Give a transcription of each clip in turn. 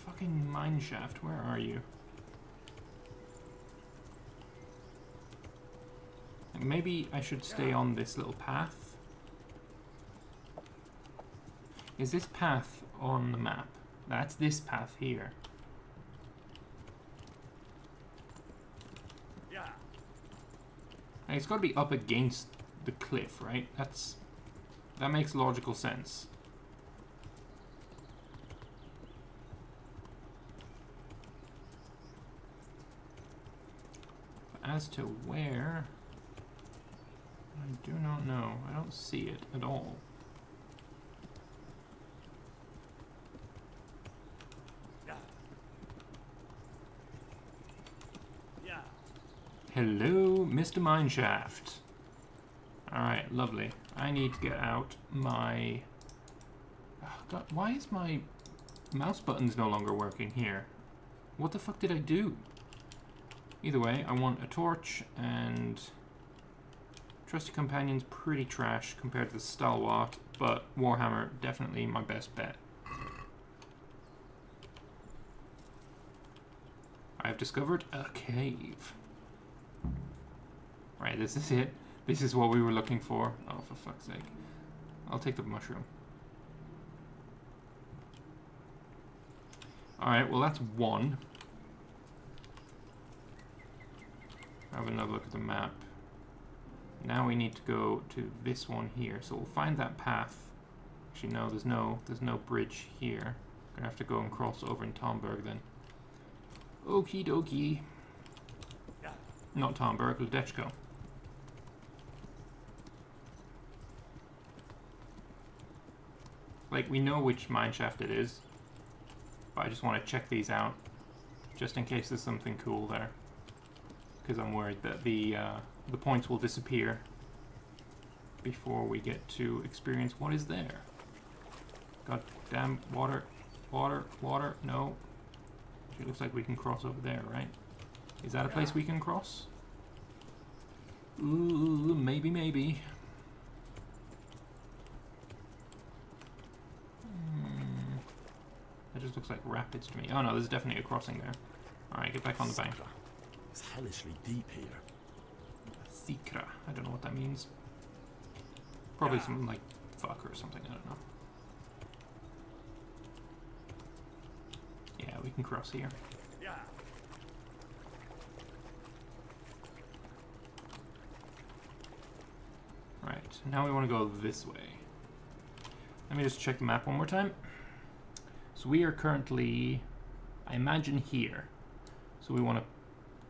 Fucking mineshaft, where are you? Maybe I should stay on this little path. Is this path on the map? That's this path here. It's got to be up against the cliff, right? That makes logical sense. But as to where, I do not know. I don't see it at all. Hello, Mr. Mineshaft. Alright, lovely. I need to get out my... Oh, God, why is my mouse buttons no longer working here? What the fuck did I do? Either way, I want a torch, and... Trusty Companion's pretty trash compared to the Stalwart, but Warhammer, definitely my best bet. I've discovered a cave. Right, this is it. This is what we were looking for. Oh, for fuck's sake. I'll take the mushroom. Alright, well that's one. Have another look at the map. Now we need to go to this one here. So we'll find that path. Actually, no, there's no bridge here. Gonna have to go and cross over in Tomberg then. Okie dokie. Not Tomberg, Ledechko. Like, we know which mineshaft it is, but I just want to check these out, just in case there's something cool there. Because I'm worried that the points will disappear before we get to experience what is there. God damn, water, water, water, no. It looks like we can cross over there, right? Is that a place we can cross? Ooh, maybe, maybe. That just looks like rapids to me. Oh no, there's definitely a crossing there. Alright, get back on the bank. It's hellishly deep here. Sikra. I don't know what that means. Probably something like fuck or something, I don't know. Yeah, we can cross here. Right, now we want to go this way. Let me just check the map one more time. So we are currently, I imagine, here. So we want to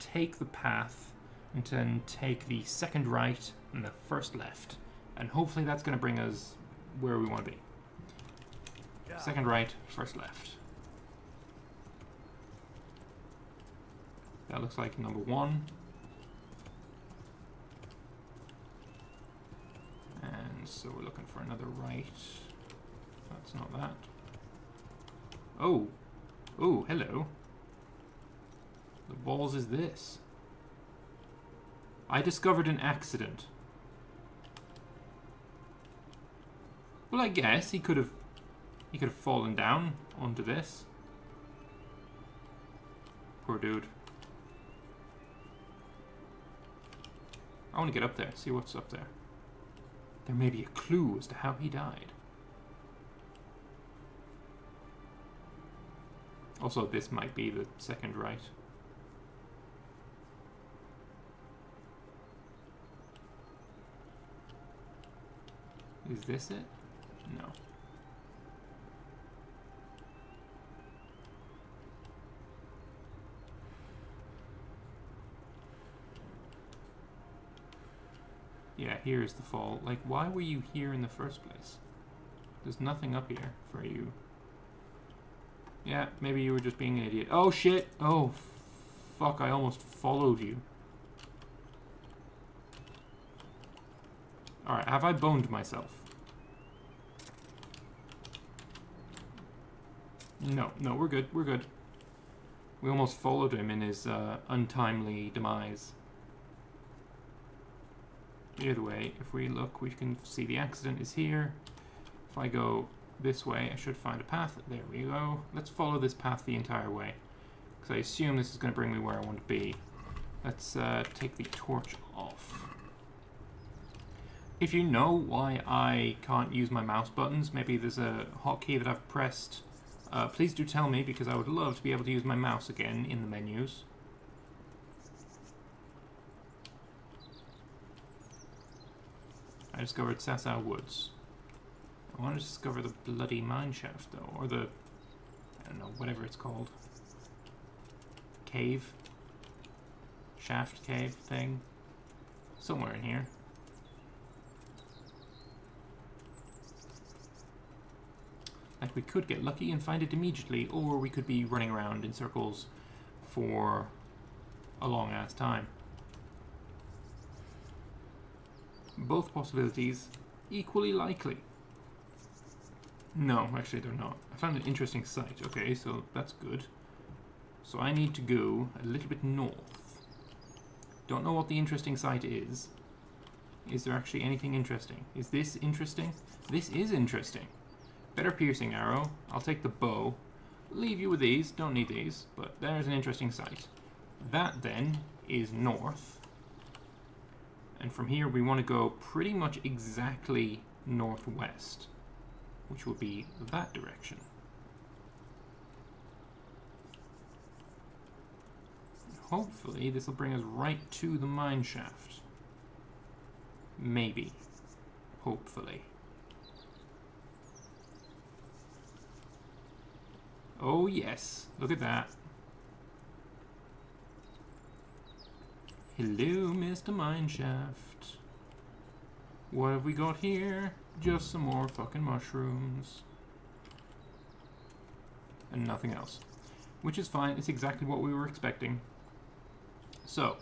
take the path and then take the second right and the first left. And hopefully that's going to bring us where we want to be. Second right, first left. That looks like number one. And so we're looking for another right. That's not that. Oh. Oh, hello. The balls is this? I discovered an accident. Well, I guess he could have fallen down onto this. Poor dude. I want to get up there, see what's up there. There may be a clue as to how he died. Also, this might be the second right. Is this it? No. Yeah, here's the fall. Like, why were you here in the first place? There's nothing up here for you. Yeah, maybe you were just being an idiot. Oh, shit! Oh, fuck, I almost followed you. Alright, have I boned myself? No, no, we're good, we're good. We almost followed him in his untimely demise. Either way, if we look, we can see the accident is here. If I go this way, I should find a path. There we go. Let's follow this path the entire way, because I assume this is going to bring me where I want to be. Let's take the torch off. If you know why I can't use my mouse buttons, maybe there's a hotkey that I've pressed, please do tell me, because I would love to be able to use my mouse again in the menus. I discovered Sasau Woods. I want to discover the bloody mine shaft, though, or the, I don't know, whatever it's called. Cave? Shaft cave thing? Somewhere in here. Like, we could get lucky and find it immediately, or we could be running around in circles for a long-ass time. Both possibilities equally likely. No, actually they're not. I found an interesting site. Okay, so that's good. So I need to go a little bit north. Don't know what the interesting site is. Is there actually anything interesting? Is this interesting? This is interesting. Better piercing arrow. I'll take the bow. Leave you with these. Don't need these. But there's an interesting site. That then is north. And from here we want to go pretty much exactly northwest, which will be that direction. Hopefully this will bring us right to the mine shaft. Maybe. Hopefully. Oh yes, look at that. Hello, Mr. Mineshaft. What have we got here? Just some more fucking mushrooms. And nothing else. Which is fine, it's exactly what we were expecting. So,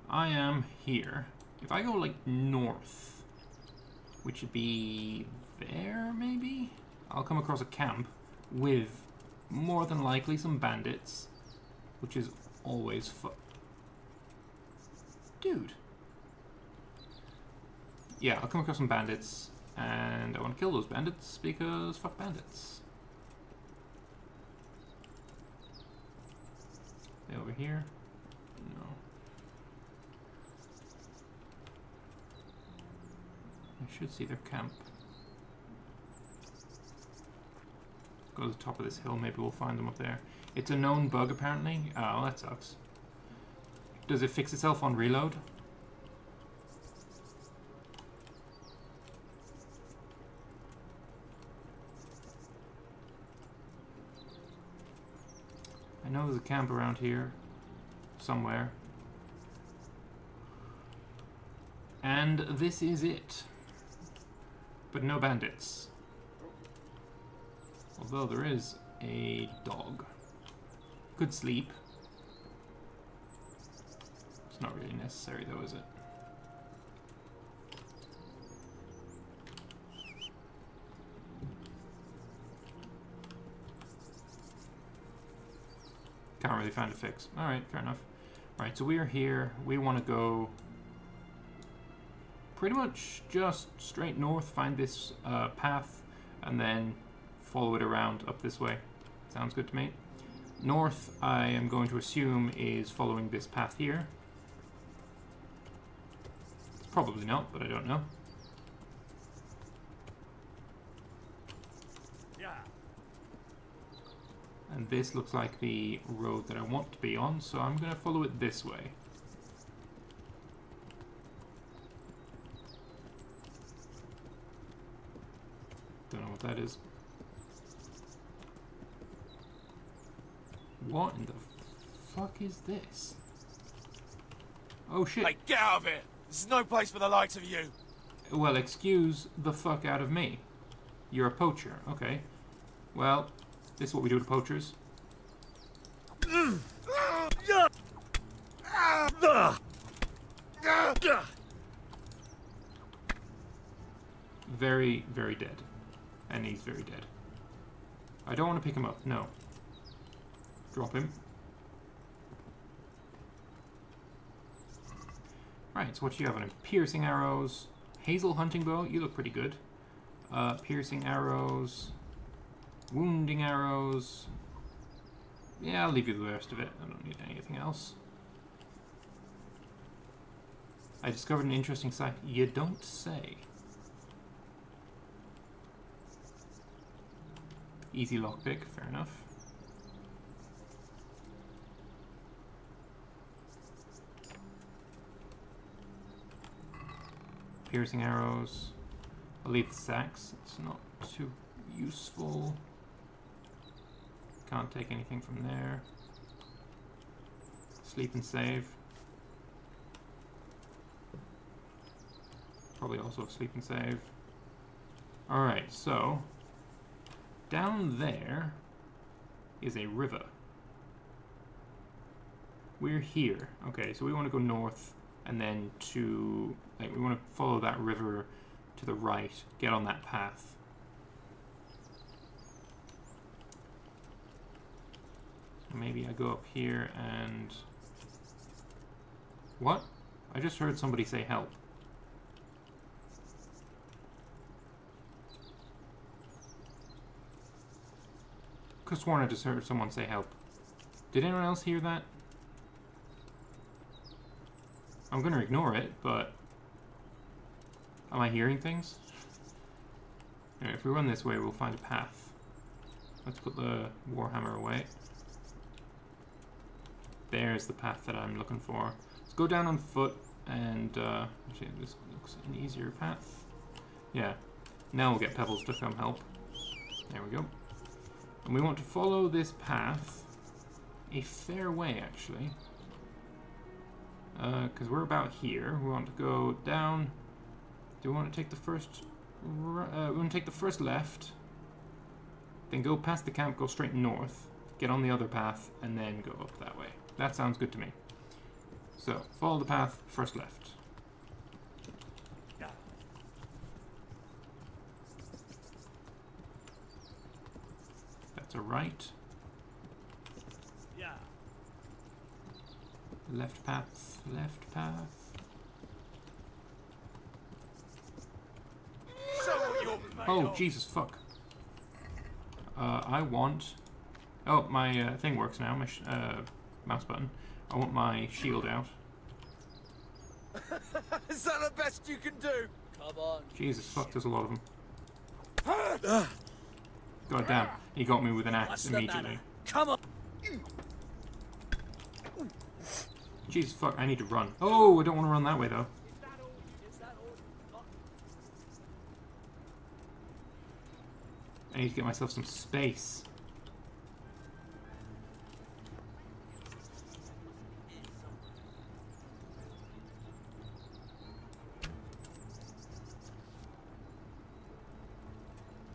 I am here. If I go, like, north, which would be there, maybe? I'll come across a camp with, more than likely, some bandits, which is always fun. Dude. Yeah, I'll come across some bandits, and I want to kill those bandits, because fuck bandits. They over here? No. I should see their camp. Go to the top of this hill, maybe we'll find them up there. It's a known bug, apparently. Oh, that sucks. Does it fix itself on reload? I know there's a camp around here, somewhere. And this is it. But no bandits. Although there is a dog. Could sleep. It's not really necessary though, is it? Can't really find a fix. Alright, fair enough. Alright, so we are here. We want to go pretty much just straight north, find this path, and then follow it around up this way. Sounds good to me. North, I am going to assume, is following this path here. It's probably not, but I don't know. And this looks like the road that I want to be on, so I'm going to follow it this way. Don't know what that is. What in the fuck is this? Oh shit. Hey, get out of here! This is no place for the likes of you! Well, excuse the fuck out of me. You're a poacher, okay. Well, this is what we do to poachers. Very, very dead. And he's very dead. I don't want to pick him up, no. Drop him. Right, so what do you have on him? Piercing arrows. Hazel hunting bow, you look pretty good. Piercing arrows. Wounding arrows. Yeah, I'll leave you the rest of it. I don't need anything else. I discovered an interesting site. You don't say. Easy lockpick, fair enough. Piercing arrows. I'll leave the sacks. It's not too useful. Can't take anything from there. Sleep and save. Probably also sleep and save. Alright, so down there is a river. We're here. Okay, so we want to go north and then to, like, we want to follow that river to the right, get on that path. So maybe I go up here and... What? I just heard somebody say help. Could have sworn I just heard someone say help. Did anyone else hear that? I'm gonna ignore it, but... Am I hearing things? Anyway, if we run this way, we'll find a path. Let's put the warhammer away. There's the path that I'm looking for. Let's go down on foot and... actually, this looks an easier path. Yeah. Now we'll get Pebbles to come help. There we go. And we want to follow this path a fair way, actually. Because we're about here. We want to go down. Do we want to take the first... we want to take the first left. Then go past the camp, go straight north. Get on the other path, and then go up that way. That sounds good to me. So, follow the path, first left. That's a right. Yeah. Left path, left path. Oh, Jesus, fuck. I want... Oh, my thing works now, my mouse button. I want my shield out. Is that the best you can do? Come on. Jesus, fuck, there's a lot of them. God damn, he got me with an axe immediately. Come on. Jesus, fuck, I need to run. Oh, I don't want to run that way, though. I need to get myself some space.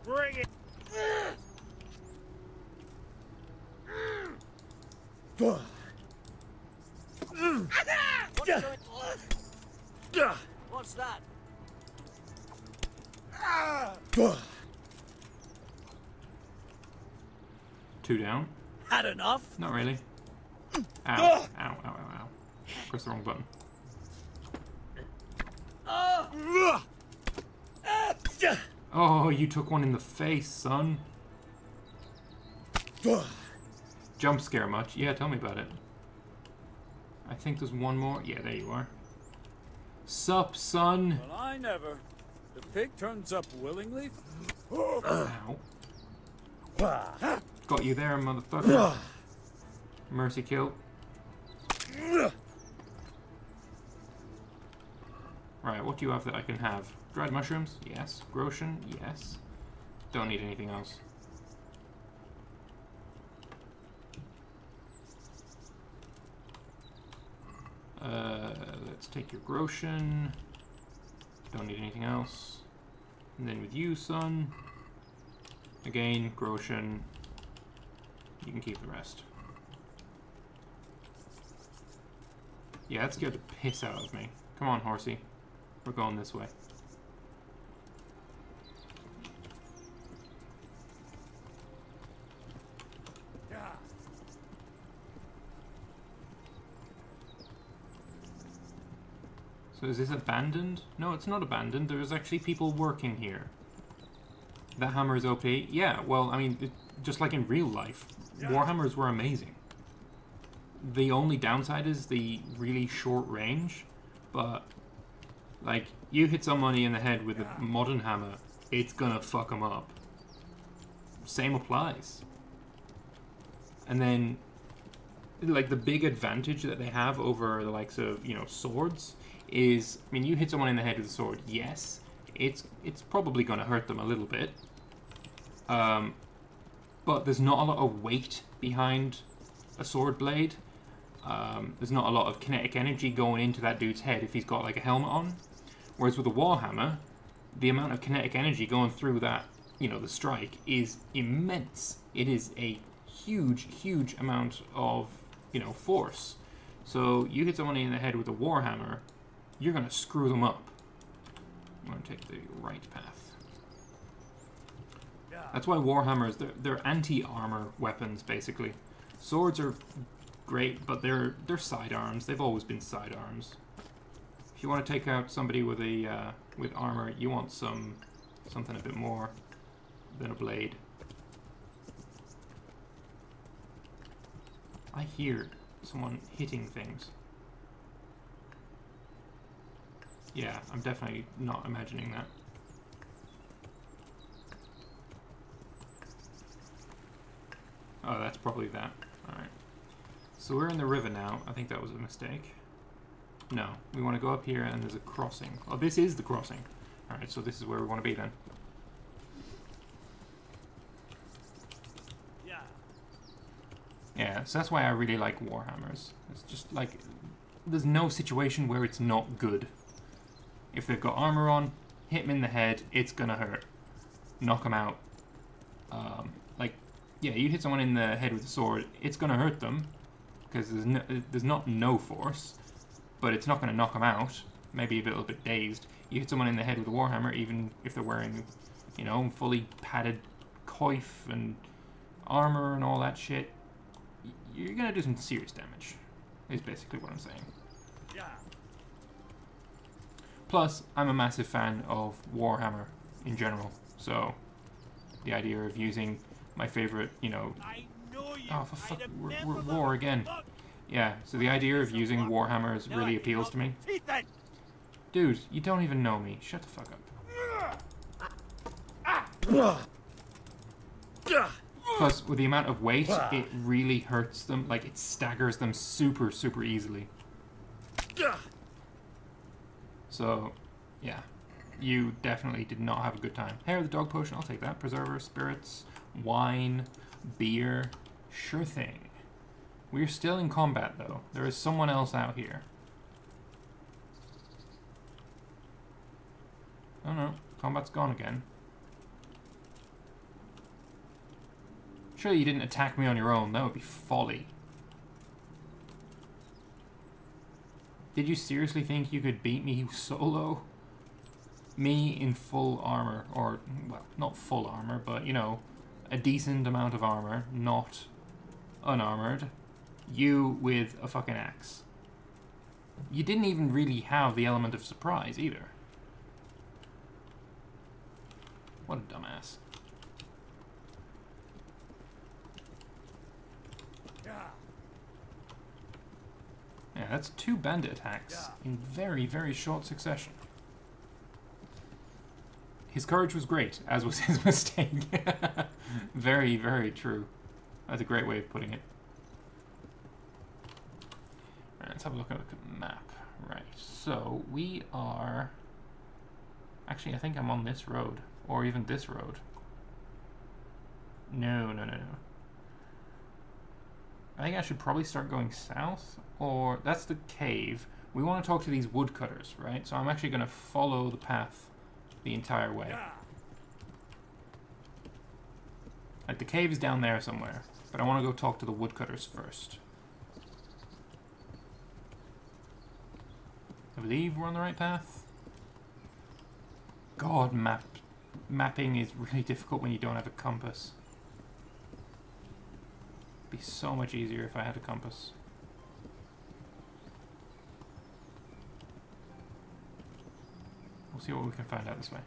Bring it. What's that? Two down. Had enough? Not really. Ow. Ow, ow, ow, ow. Press the wrong button. Oh, you took one in the face, son. Jump scare much? Yeah, tell me about it. I think there's one more. Yeah, there you are. Sup, son? Well, I never. The pig turns up willingly. Ow. Got you there, motherfucker. Mercy kill. Right, what do you have that I can have? Dried mushrooms? Yes. Groschen? Yes. Don't need anything else. Let's take your Groschen. Don't need anything else. And then with you, son. Again, Groschen. You can keep the rest. Yeah, that scared the piss out of me. Come on, horsey. We're going this way. So is this abandoned? No, it's not abandoned. There's actually people working here. That hammer is OP. Yeah, well, I mean, just like in real life, Warhammers were amazing. The only downside is the really short range, but, like, you hit somebody in the head with a modern hammer, it's gonna fuck them up. Same applies. And then, like, the big advantage that they have over the likes of, you know, swords is, I mean, you hit someone in the head with a sword, yes, it's probably gonna hurt them a little bit. But there's not a lot of weight behind a sword blade. There's not a lot of kinetic energy going into that dude's head if he's got like a helmet on. Whereas with a warhammer, the amount of kinetic energy going through that, you know, the strike is immense. It is a huge, huge amount of, you know, force. So you hit someone in the head with a warhammer, you're gonna screw them up. I'm gonna take the right path. That's why warhammers, they're anti-armor weapons basically. Swords are great, but they're sidearms. They've always been sidearms. If you want to take out somebody with a with armor, you want something a bit more than a blade. I hear someone hitting things. Yeah, I'm definitely not imagining that. Oh, that's probably that. Alright. So we're in the river now. I think that was a mistake. No, we want to go up here and there's a crossing. Oh, this is the crossing. Alright, so this is where we want to be then. Yeah, so that's why I really like Warhammers. It's just like, there's no situation where it's not good. If they've got armor on, hit them in the head, it's gonna hurt. Knock them out. Like, yeah, you hit someone in the head with a sword, it's gonna hurt them, because there's not no force, but it's not gonna knock them out. Maybe a little bit dazed. You hit someone in the head with a warhammer, even if they're wearing, you know, fully padded coif and armor and all that shit, you're gonna do some serious damage, is basically what I'm saying. Yeah. Plus, I'm a massive fan of Warhammer in general, so the idea of using my favorite, you know... Oh, for fuck, we're war again. Yeah, so the idea of using Warhammers really appeals to me. Dude, you don't even know me. Shut the fuck up. Plus, with the amount of weight, it really hurts them. Like, it staggers them super, super easily. So, yeah. You definitely did not have a good time. Hair of the dog potion, I'll take that. Preserver, spirits, wine, beer. Sure thing. We're still in combat, though. There is someone else out here. Oh no, combat's gone again. Surely you didn't attack me on your own. That would be folly. Did you seriously think you could beat me solo? Me in full armor, or, well, not full armor, but, you know, a decent amount of armor, not unarmored. You with a fucking axe. You didn't even really have the element of surprise, either. What a dumbass. Yeah, that's 2 bandit attacks in very, very short succession. His courage was great, as was his mistake. Very, very true. That's a great way of putting it. Alright, let's have a look at the map. Right, so we are... Actually, I think I'm on this road. Or even this road. No. I think I should probably start going south, or that's the cave. We want to talk to these woodcutters, right? So I'm actually going to follow the path the entire way. Like, the cave is down there somewhere, but I want to go talk to the woodcutters first. I believe we're on the right path. God, mapping is really difficult when you don't have a compass. It'd be so much easier if I had a compass. We'll see what we can find out this way.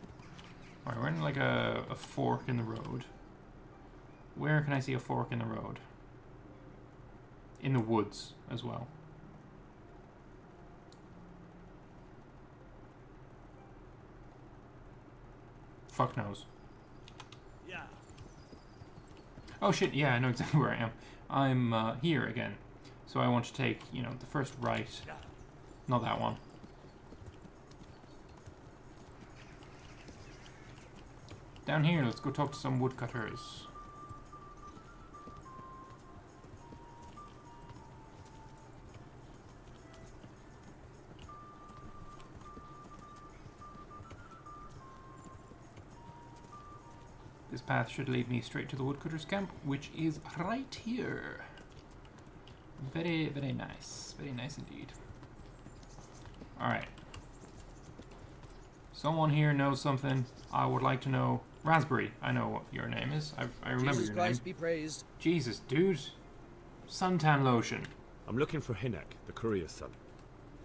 Alright, we're in like a fork in the road. Where can I see a fork in the road? In the woods as well. Fuck knows. Yeah. Oh shit, yeah, I know exactly where I am. I'm here again. So I want to take, you know, the first right. Not that one. Down here, let's go talk to some woodcutters. This path should lead me straight to the woodcutters camp, which is right here. Very, very nice. Very nice indeed. Alright. Someone here knows something. I would like to know. Raspberry, I know what your name is. I remember Jesus your Christ name. be praised. Jesus, dude. Suntan lotion. I'm looking for Hinek, the courier's son.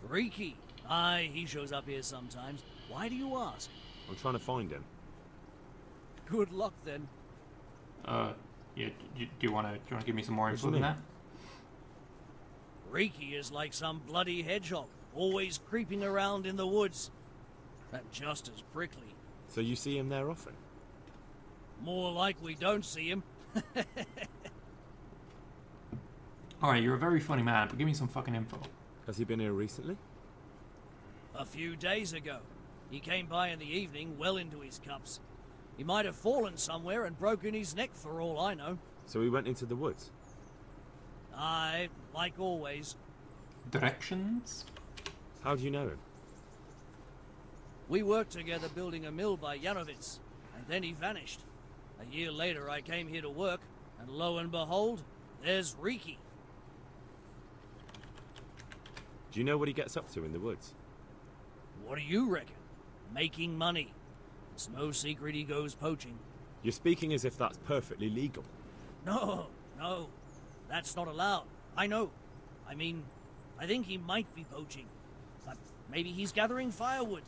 Freaky. Aye, he shows up here sometimes. Why do you ask? I'm trying to find him. Good luck then. Yeah. Do you wanna give me some more What info do you than mean? that? Freaky is like some bloody hedgehog, always creeping around in the woods. And just as prickly. So you see him there often? More like we don't see him. Alright, you're a very funny man, but give me some fucking info. Has he been here recently? A few days ago. He came by in the evening, well into his cups. He might have fallen somewhere and broken his neck for all I know. So he went into the woods? Aye, like always. Directions? How do you know him? We worked together building a mill by Yanovitz, and then he vanished. A year later I came here to work, and lo and behold, there's Riki. Do you know what he gets up to in the woods? What do you reckon? Making money. It's no secret he goes poaching. You're speaking as if that's perfectly legal. No, that's not allowed. I know. I mean, I think he might be poaching, but maybe he's gathering firewood.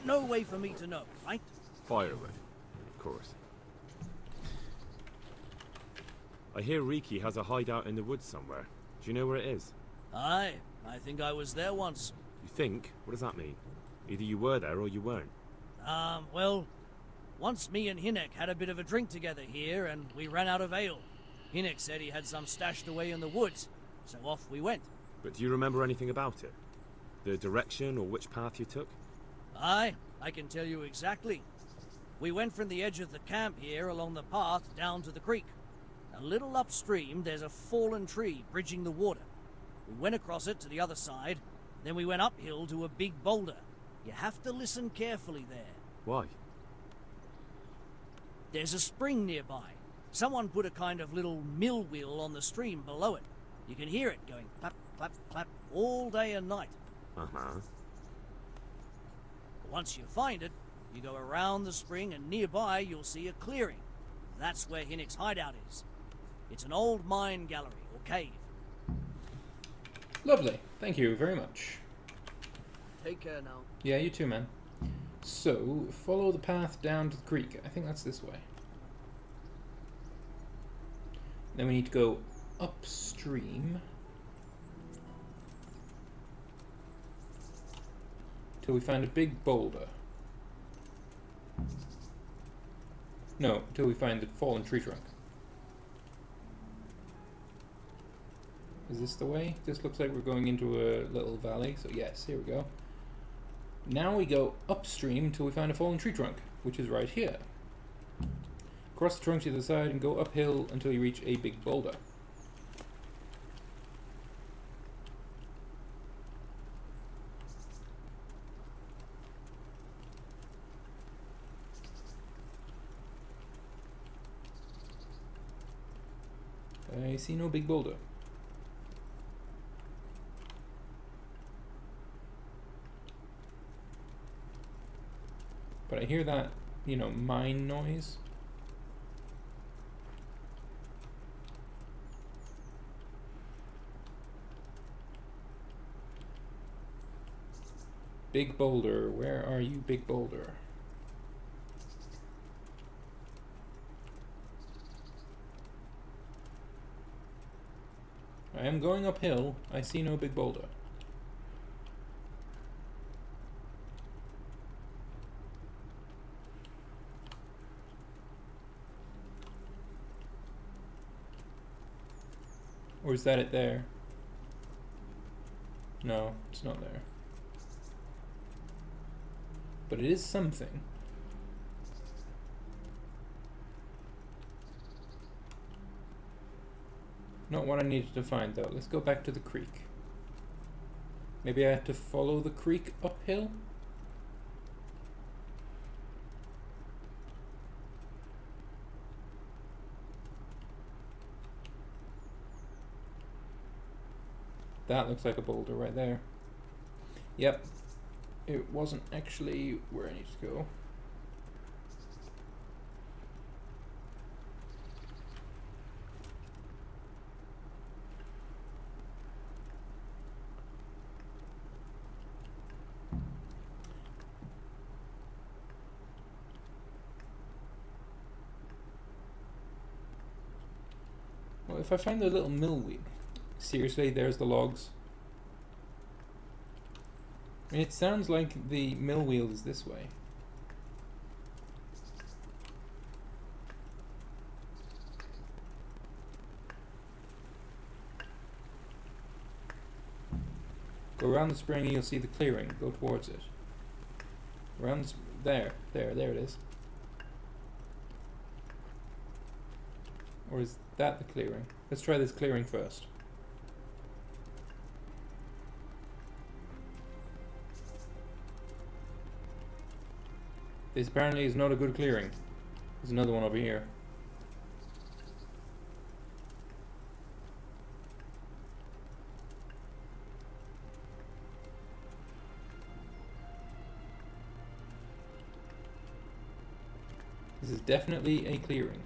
No way for me to know, right? Firewood, of course. I hear Riki has a hideout in the woods somewhere. Do you know where it is? Aye, I think I was there once. You think? What does that mean? Either you were there or you weren't. Well, once me and Hinek had a bit of a drink together here, and we ran out of ale. Hinek said he had some stashed away in the woods, so off we went. But do you remember anything about it? The direction or which path you took? Aye, I can tell you exactly. We went from the edge of the camp here along the path down to the creek. A little upstream, there's a fallen tree bridging the water. We went across it to the other side, then we went uphill to a big boulder. You have to listen carefully there. Why? There's a spring nearby. Someone put a kind of little mill wheel on the stream below it. You can hear it going clap, clap, clap all day and night. Uh-huh. Once you find it, you go around the spring and nearby you'll see a clearing. That's where Hinek's hideout is. It's an old mine gallery or cave. Lovely. Thank you very much. Take care now. Yeah, you too, man. So, follow the path down to the creek. I think that's this way. Then we need to go upstream till we find a big boulder. No, till we find the fallen tree trunk. Is this the way? This looks like we're going into a little valley, so yes, here we go. Now we go upstream till we find a fallen tree trunk, which is right here. Cross the trunk to the side and go uphill until you reach a big boulder. I see no big boulder. But I hear that, you know, mine noise. Big boulder, where are you, big boulder? I am going uphill. I see no big boulder. Or is that it there? No, it's not there. But it is something. Not what I needed to find though. Let's go back to the creek. Maybe I have to follow the creek uphill? That looks like a boulder right there. Yep. It wasn't actually where I need to go. Well, if I find the little mill wheel. Seriously, there's the logs. I mean, it sounds like the mill wheel is this way. Go around the spring and you'll see the clearing. Go towards it. Around there it is. Or is that the clearing? Let's try this clearing first. This apparently is not a good clearing. There's another one over here. This is definitely a clearing.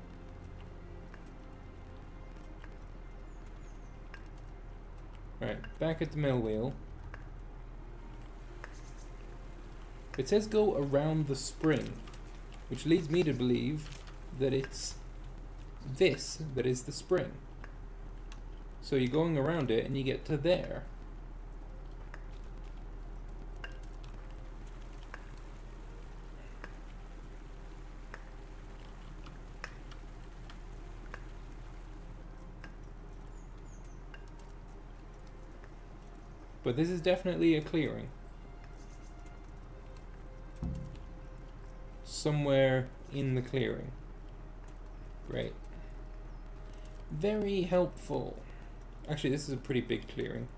Right, back at the mill wheel. It says go around the spring, which leads me to believe that it's this that is the spring. So you're going around it and you get to there. But this is definitely a clearing. Somewhere in the clearing. Great. Very helpful. Actually, this is a pretty big clearing.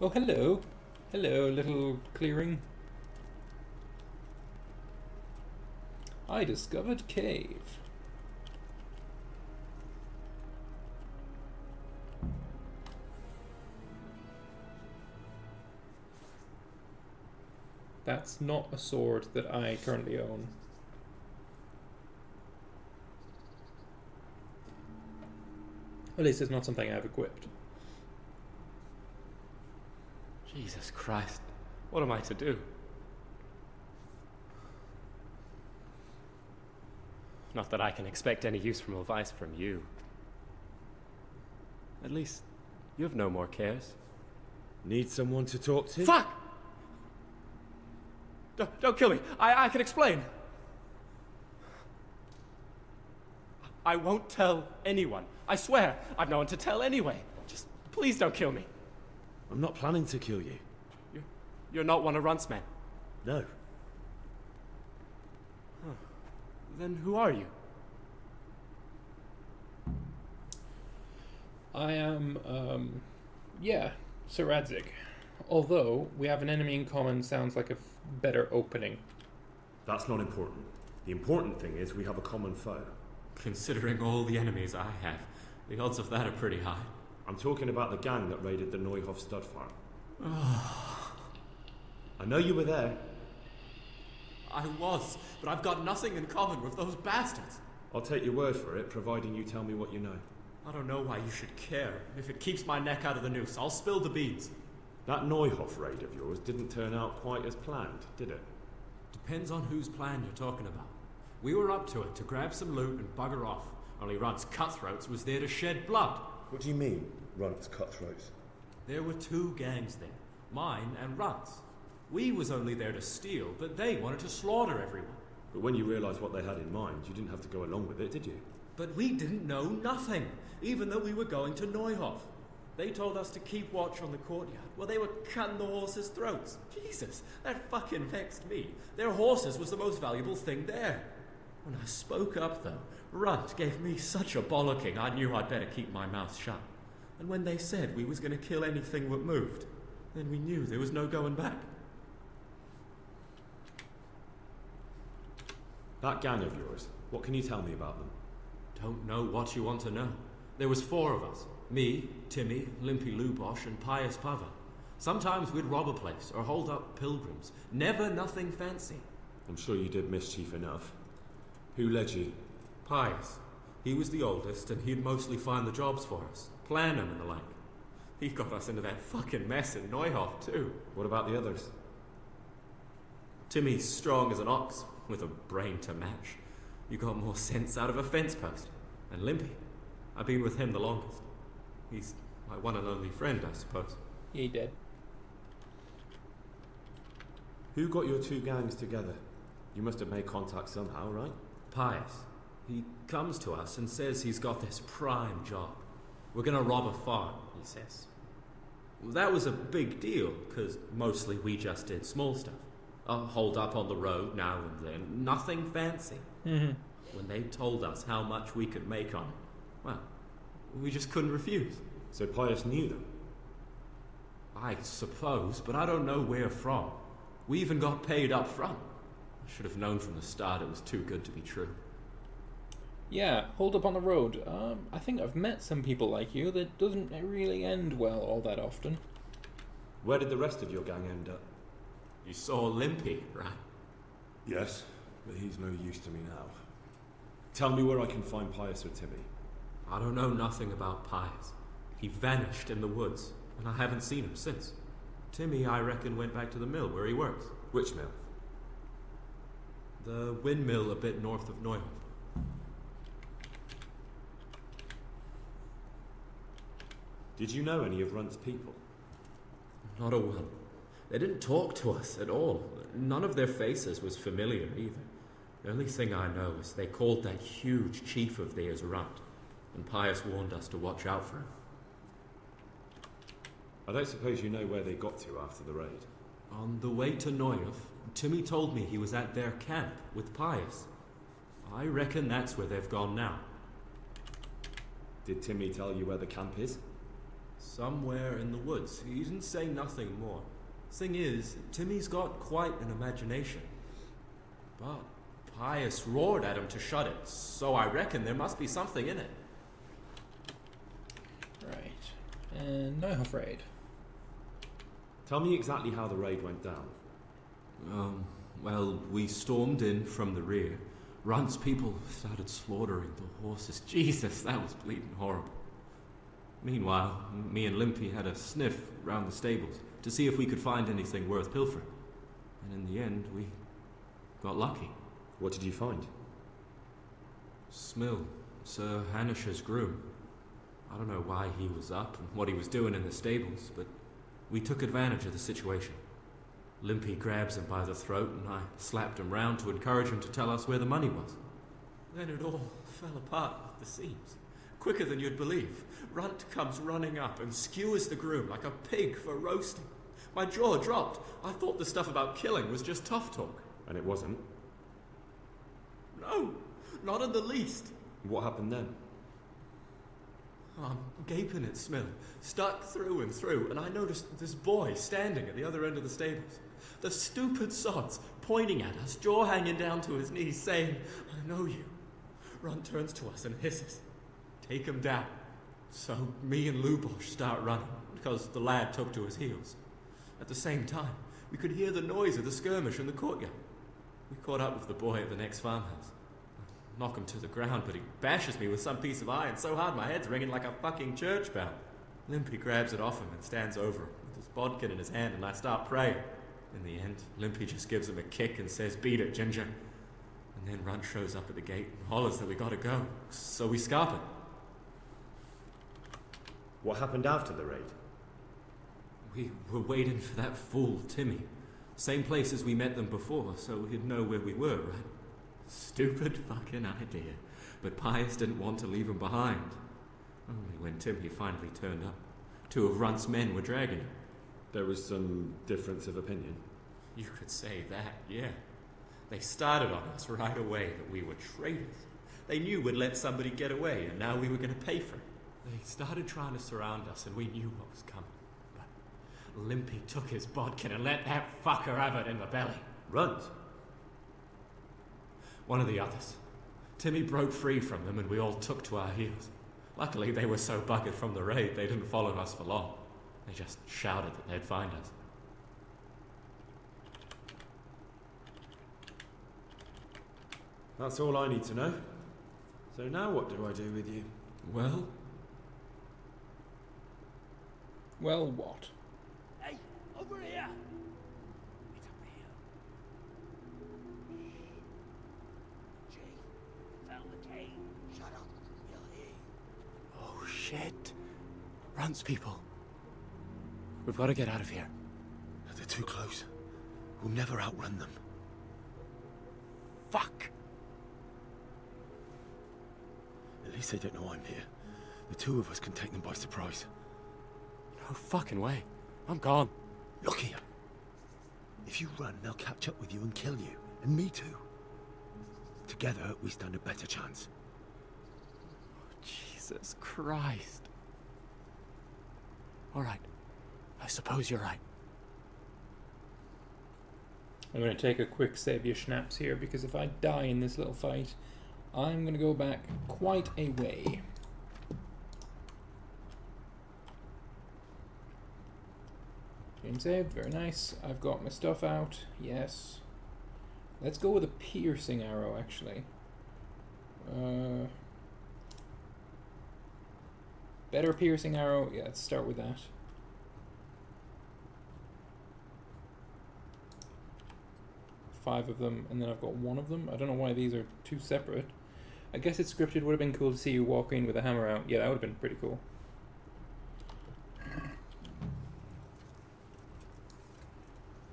Oh, hello. Hello, little clearing. I discovered cave. That's not a sword that I currently own. At least it's not something I have equipped. Jesus Christ. What am I to do? Not that I can expect any useful advice from you. At least, you have no more cares. Need someone to talk to? Fuck! Don't kill me. I can explain. I won't tell anyone. I swear. I've no one to tell anyway. Just please don't kill me. I'm not planning to kill you. You're not one of Runt's men? No. Huh. Then who are you? I am, yeah, Sir Radzik. Although, we have an enemy in common sounds like a better opening. That's not important. The important thing is we have a common foe. Considering all the enemies I have, the odds of that are pretty high. I'm talking about the gang that raided the Neuhof stud farm. I know you were there. I was, but I've got nothing in common with those bastards. I'll take your word for it, providing you tell me what you know. I don't know why you should care. If it keeps my neck out of the noose, I'll spill the beans. That Neuhof raid of yours didn't turn out quite as planned, did it? Depends on whose plan you're talking about. We were up to it to grab some loot and bugger off. Only Rudd's cutthroats was there to shed blood. What do you mean, Runt's cutthroats? There were two gangs there, mine and Runt's. We was only there to steal, but they wanted to slaughter everyone. But when you realised what they had in mind, you didn't have to go along with it, did you? But we didn't know nothing, even though we were going to Neuhof. They told us to keep watch on the courtyard. Well, they were cutting the horses' throats. Jesus, that fucking vexed me. Their horses was the most valuable thing there. When I spoke up, though, Runt gave me such a bollocking, I knew I'd better keep my mouth shut. And when they said we was going to kill anything that moved, then we knew there was no going back. That gang of yours, what can you tell me about them? Don't know what you want to know. There was 4 of us. Me, Timmy, Limpy Lubosh, and Pius Pava. Sometimes we'd rob a place or hold up pilgrims. Never nothing fancy. I'm sure you did mischief enough. Who led you? Pius. He was the oldest, and he'd mostly find the jobs for us. Plan them and the like. He got us into that fucking mess in Neuhof, too. What about the others? Timmy's strong as an ox, with a brain to match. You got more sense out of a fence post. And Limpy. I've been with him the longest. He's my one and only friend, I suppose. He did. Who got your 2 gangs together? You must have made contact somehow, right? Pius. He comes to us and says he's got this prime job. We're gonna rob a farm, he says. Well, that was a big deal, because mostly we just did small stuff. Hold up on the road now and then. Nothing fancy. When they told us how much we could make on it, well, we just couldn't refuse. So Pius knew them? I suppose, but I don't know where from. We even got paid up front. I should have known from the start it was too good to be true. Yeah, hold up on the road. I think I've met some people like you that doesn't really end well all that often. Where did the rest of your gang end up? You saw Limpy, right? Yes, but he's no use to me now. Tell me where I can find Pius or Timmy. I don't know nothing about Pius. He vanished in the woods, and I haven't seen him since. Timmy, I reckon, went back to the mill where he works. Which mill? The windmill a bit north of Neuhof. Did you know any of Runt's people? Not a one. They didn't talk to us at all. None of their faces was familiar either. The only thing I know is they called that huge chief of theirs Runt, and Pius warned us to watch out for him. I don't suppose you know where they got to after the raid? On the way to Neuhof, Timmy told me he was at their camp with Pius. I reckon that's where they've gone now. Did Timmy tell you where the camp is? Somewhere in the woods. He didn't say nothing more. Thing is, Timmy's got quite an imagination. But Pius roared at him to shut it, so I reckon there must be something in it. Right. And Neuhof raid. Tell me exactly how the raid went down. Well, we stormed in from the rear. Runt's people started slaughtering the horses. Jesus, that was bleeding horrible. Meanwhile, me and Limpy had a sniff round the stables to see if we could find anything worth pilfering. And in the end, we got lucky. What did you find? Smill, Sir Hanish's groom. I don't know why he was up and what he was doing in the stables, but we took advantage of the situation. Limpy grabs him by the throat, and I slapped him round to encourage him to tell us where the money was. Then it all fell apart at the seams. Quicker than you'd believe. Runt comes running up and skewers the groom like a pig for roasting. My jaw dropped. I thought the stuff about killing was just tough talk. And it wasn't? No, not in the least. What happened then? I'm gaping at Smill, stuck through and through, and I noticed this boy standing at the other end of the stables. The stupid sods pointing at us, jaw hanging down to his knees, saying, "I know you." Runt turns to us and hisses, "Take him down." So me and Lubosh start running, because the lad took to his heels. At the same time, we could hear the noise of the skirmish in the courtyard. We caught up with the boy at the next farmhouse. I knock him to the ground, but he bashes me with some piece of iron so hard my head's ringing like a fucking church bell. Limpy grabs it off him and stands over him with his bodkin in his hand, and I start praying. In the end, Limpy just gives him a kick and says, "Beat it, Ginger." And then Runt shows up at the gate and hollers that we gotta go, so we scarp it. What happened after the raid? We were waiting for that fool, Timmy. Same place as we met them before, so he'd know where we were, right? Stupid fucking idea. But Pius didn't want to leave him behind. Only when Timmy finally turned up, 2 of Runt's men were dragging him. There was some difference of opinion. You could say that, yeah. They started on us right away that we were traitors. They knew we'd let somebody get away, and now we were going to pay for it. They started trying to surround us, and we knew what was coming. But Limpy took his bodkin and let that fucker have it in the belly. Runt? One of the others. Timmy broke free from them, and we all took to our heels. Luckily, they were so buggered from the raid, they didn't follow us for long. They just shouted that they'd find us. That's all I need to know. So now what do I do with you? Well? Well, what? Hey, over here! It's over here. Shh. Jay, found the cave. Shut up. You'll hear. Oh, shit. Runt's people. We've got to get out of here. They're too close. We'll never outrun them. Fuck! At least they don't know I'm here. The 2 of us can take them by surprise. No fucking way. I'm gone. Look here. If you run, they'll catch up with you and kill you. And me too. Together, we stand a better chance. Jesus Christ. All right. I suppose you're right. I'm going to take a quick save your schnapps here, because if I die in this little fight, I'm going to go back quite a way. Game saved, very nice. I've got my stuff out, yes. Let's go with a piercing arrow, actually. Better piercing arrow, yeah, let's start with that. Five of them, and then I've got 1 of them. I don't know why these are 2 separate. I guess it's scripted. Would have been cool to see you walk in with a hammer out. Yeah, that would have been pretty cool.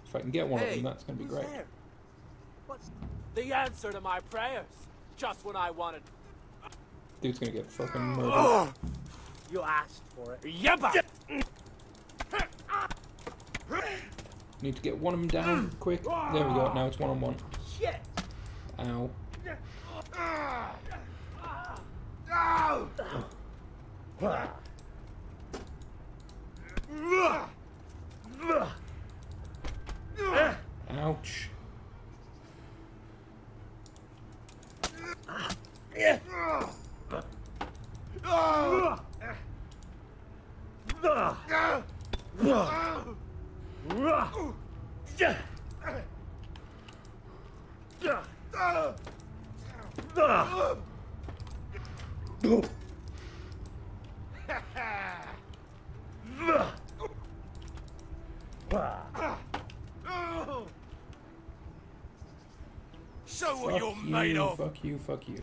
If I can get one of them, that's going to be great. There? What's the answer to my prayers? Just when I wanted. Dude's going to get fucking murdered. You asked for it. Yabba! Need to get one of them down, quick. There we go, now it's 1-on-1. Shit! Ow. Ouch. Show what you're made of! Fuck you, fuck you.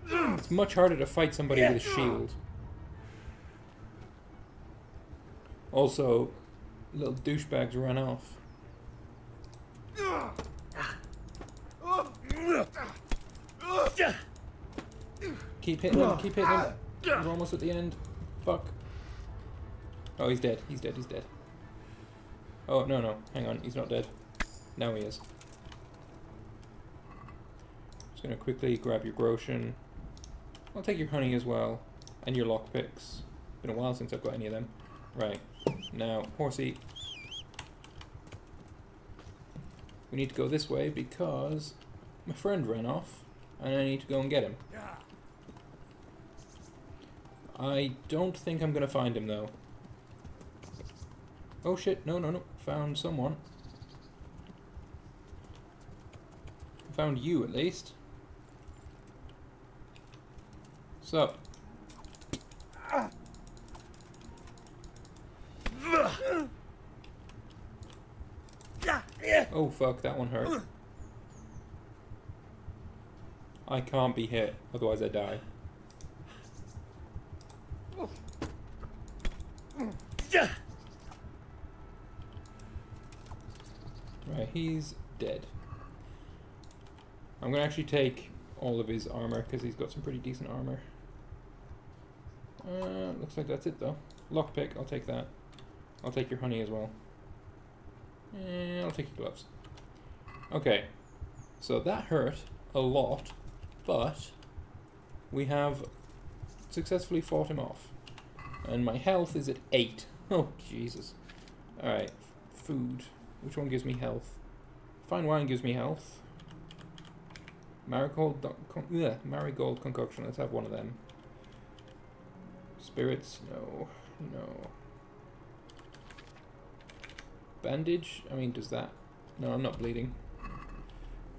It's much harder to fight somebody with a shield. Also, little douchebags run off. Keep hitting him, keep hitting him. We're almost at the end. Fuck. Oh, he's dead, he's dead, he's dead. Oh, no, no, hang on, he's not dead. Now he is. Just gonna quickly grab your Groshen. I'll take your honey as well, and your lockpicks. Been a while since I've got any of them. Right, now, horsey. We need to go this way because my friend ran off, and I need to go and get him. I don't think I'm gonna find him, though. Oh shit, no, no, no. Found someone. Found you, at least. Sup? Oh fuck, that one hurt. I can't be hit, otherwise I die. Right, he's dead. I'm gonna actually take all of his armor because he's got some pretty decent armor. Looks like that's it though. Lockpick, I'll take that. I'll take your honey as well. And I'll take your gloves. Okay, so that hurt a lot, but we have successfully fought him off. And my health is at 8. Oh, Jesus. Alright, food. Which one gives me health? Fine wine gives me health. Marigold concoction, let's have one of them. Spirits, no, no. Bandage, I mean, does that? No, I'm not bleeding.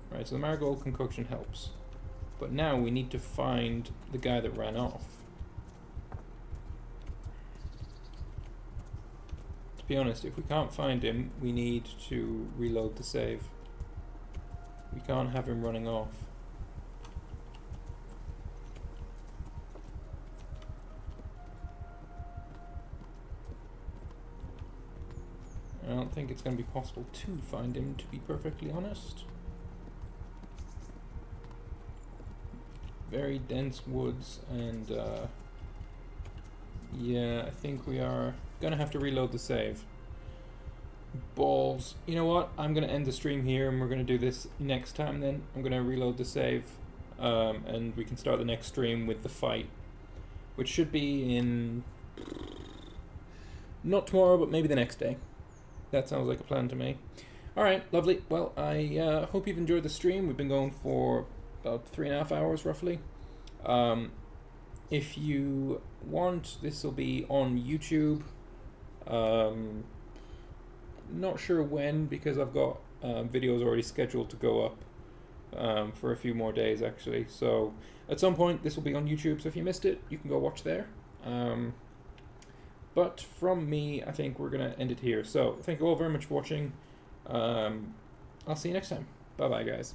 Right, so the marigold concoction helps. But now we need to find the guy that ran off. To be honest, if we can't find him, we need to reload the save. We can't have him running off. I don't think it's going to be possible to find him, to be perfectly honest. Very dense woods, and yeah, I think we are going to have to reload the save. Balls. You know what? I'm going to end the stream here, and we're going to do this next time then. I'm going to reload the save, and we can start the next stream with the fight, which should be in... not tomorrow, but maybe the next day. That sounds like a plan to me. Alright, lovely. Well, I hope you've enjoyed the stream. We've been going for about 3.5 hours, roughly. If you want, this will be on YouTube. Not sure when, because I've got videos already scheduled to go up for a few more days, actually. So, at some point, this will be on YouTube, so if you missed it, you can go watch there. But from me, I think we're going to end it here. So, thank you all very much for watching. I'll see you next time. Bye-bye, guys.